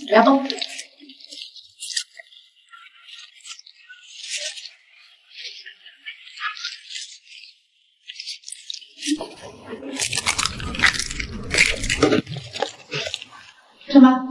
不要动。什么？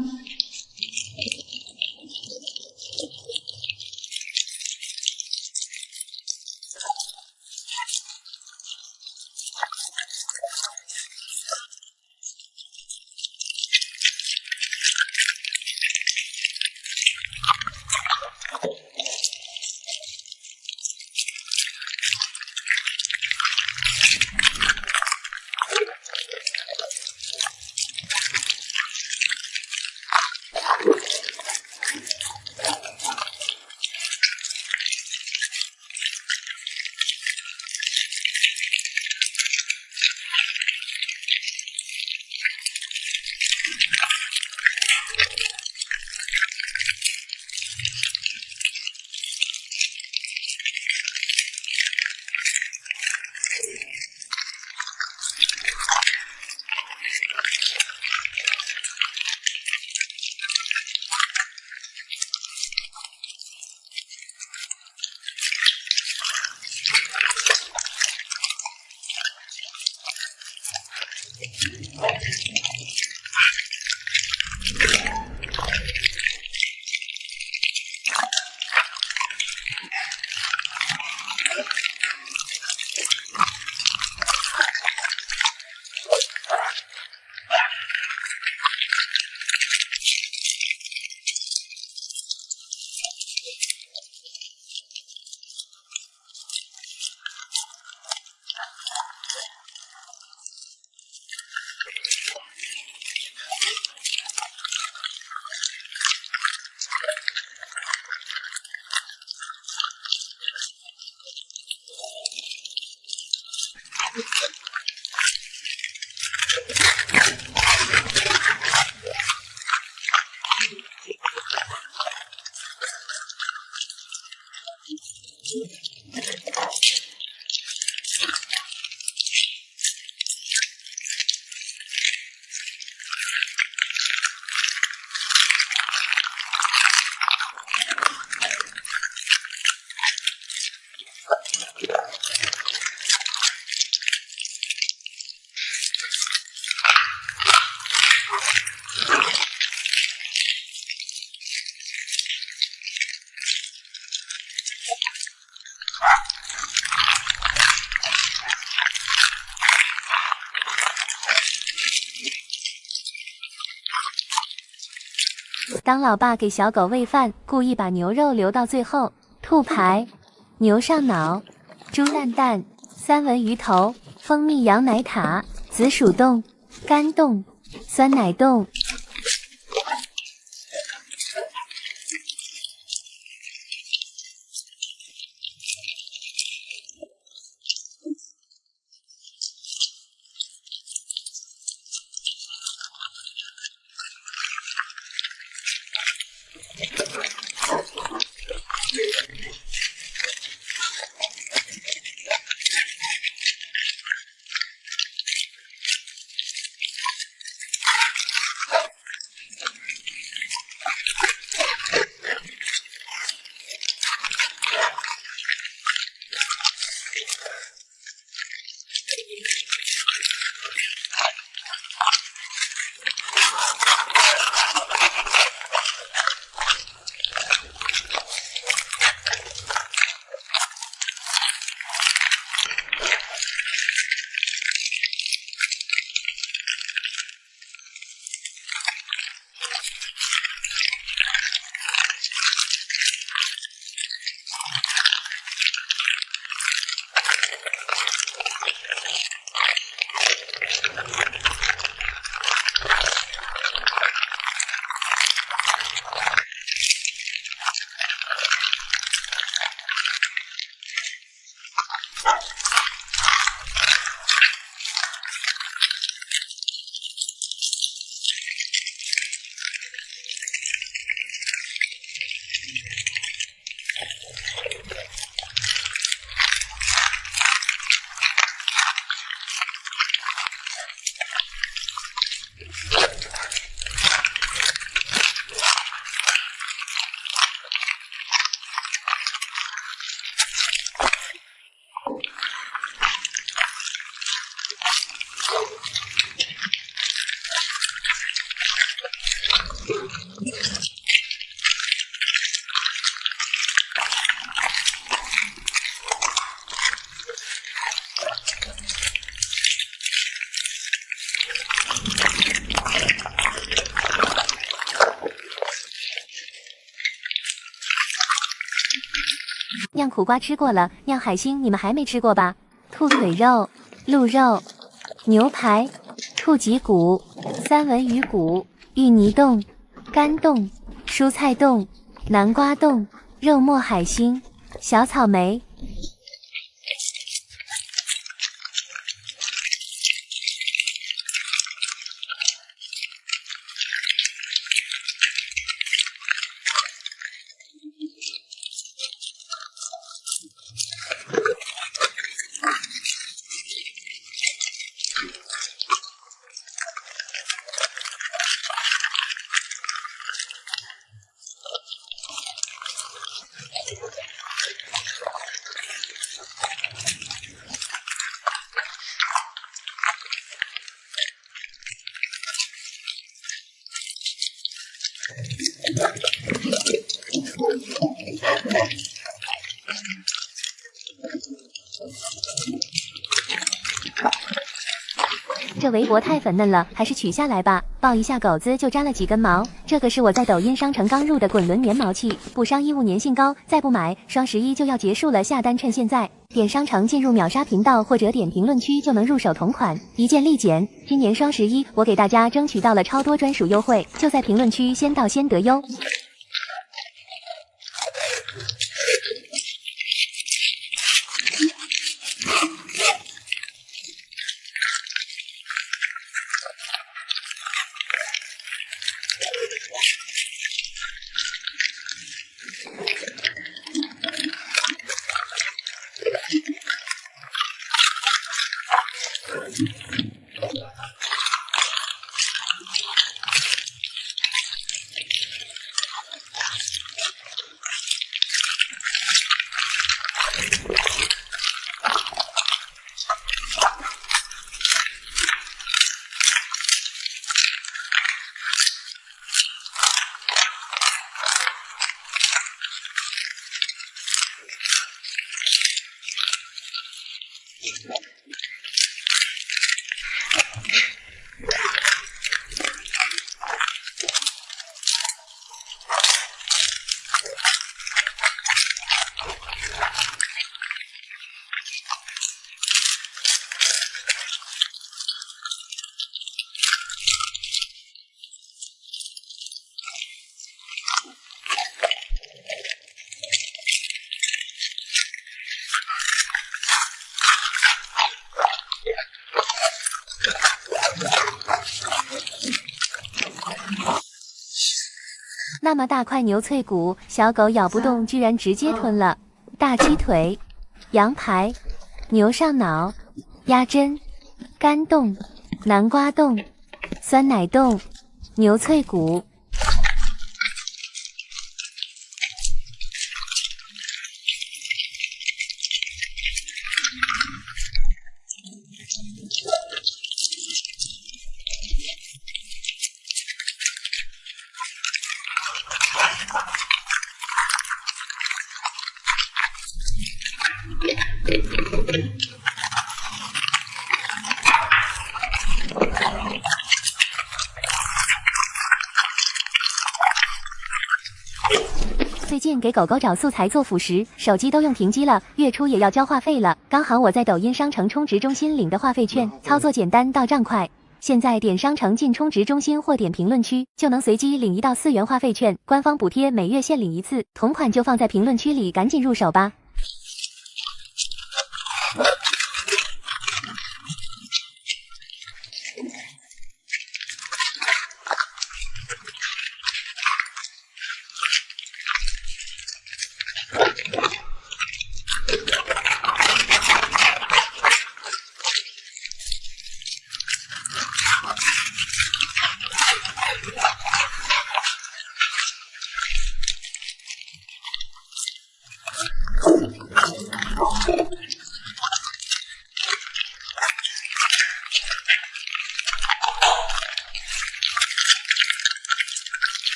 当老爸给小狗喂饭，故意把牛肉留到最后。兔排、牛上脑、猪烂蛋、三文鱼头、蜂蜜羊奶塔、紫薯冻、干冻、酸奶冻。酿苦瓜吃过了，酿海星你们还没吃过吧？兔腿肉、鹿肉、牛排、兔脊骨、三文鱼骨、芋泥冻、干冻、蔬菜冻、南瓜冻、肉末海星、小草莓。这围脖太粉嫩了，还是取下来吧。抱一下狗子就粘了几根毛。这个是我在抖音商城刚入的滚轮粘毛器，不伤衣物，粘性高。再不买，双11就要结束了，下单趁现在。点商城进入秒杀频道或者点评论区就能入手同款，一键立减。今年双11，我给大家争取到了超多专属优惠，就在评论区先到先得哟。那么大块牛脆骨，小狗咬不动，居然直接吞了。大鸡腿、羊排、牛上脑、鸭胗、干冻、南瓜冻、酸奶冻、牛脆骨。最近给狗狗找素材做辅食，手机都用停机了，月初也要交话费了。刚好我在抖音商城充值中心领的话费券，操作简单，到账快。现在点商城进充值中心或点评论区，就能随机领1到4元话费券，官方补贴每月限领1次，同款就放在评论区里，赶紧入手吧。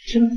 什么？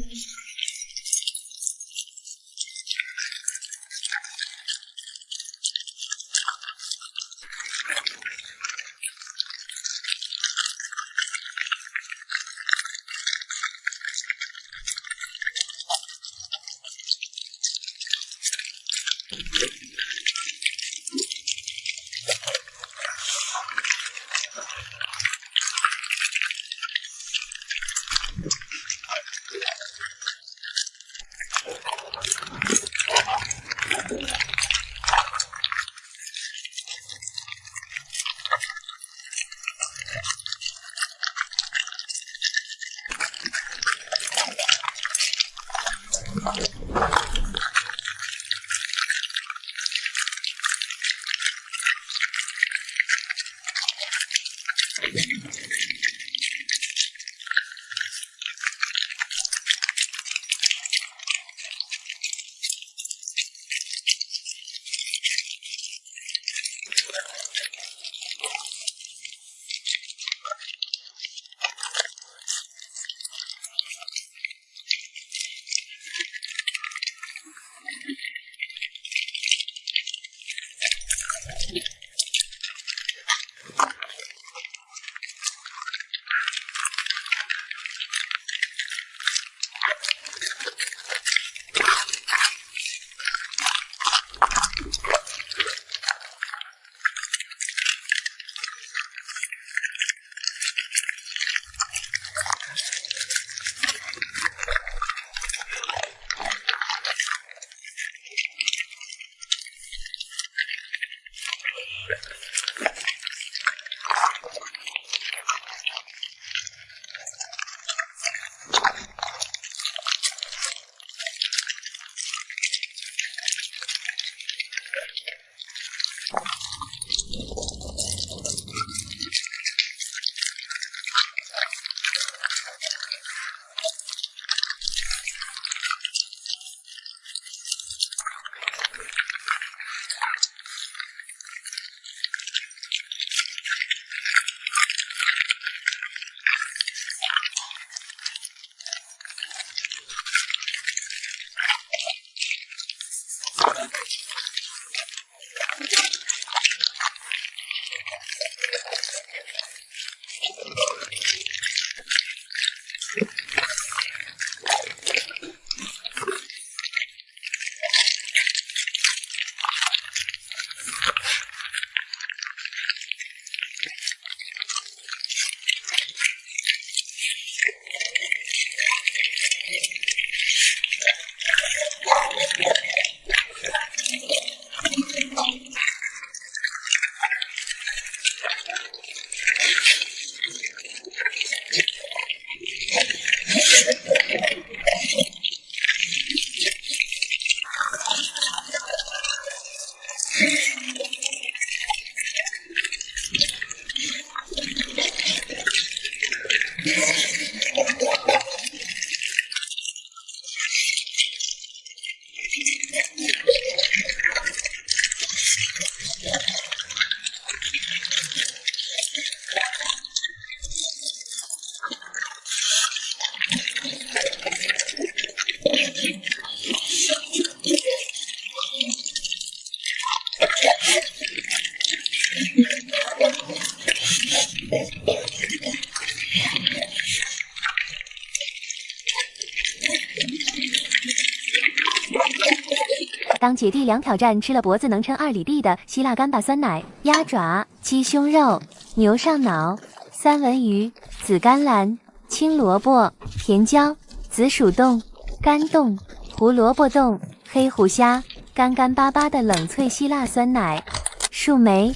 当姐弟俩挑战吃了脖子能撑2里地的希腊干巴酸奶、鸭爪、鸡胸肉、牛上脑、三文鱼、紫甘蓝、青萝卜、甜椒、紫薯冻、干冻、胡萝卜冻、黑胡虾、干干巴巴的冷脆希腊酸奶、树莓。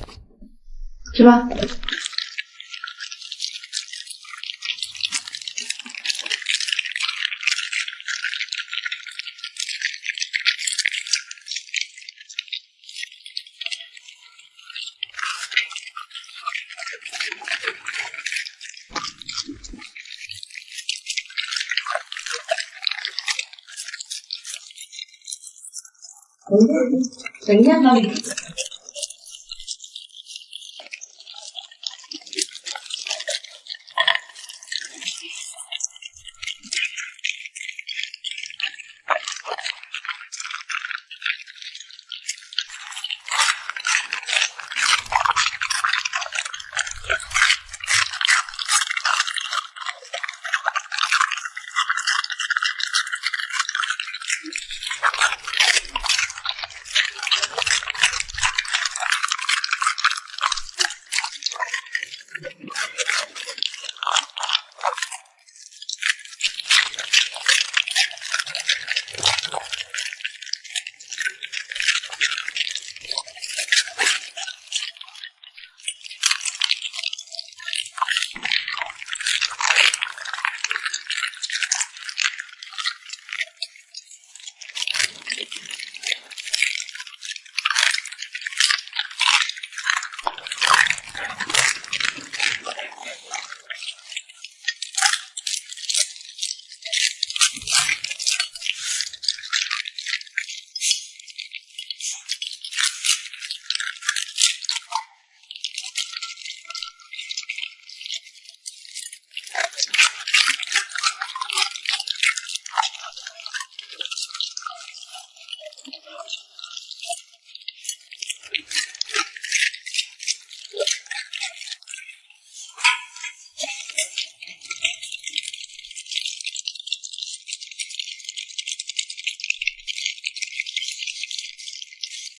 吃吧。等一下，老李。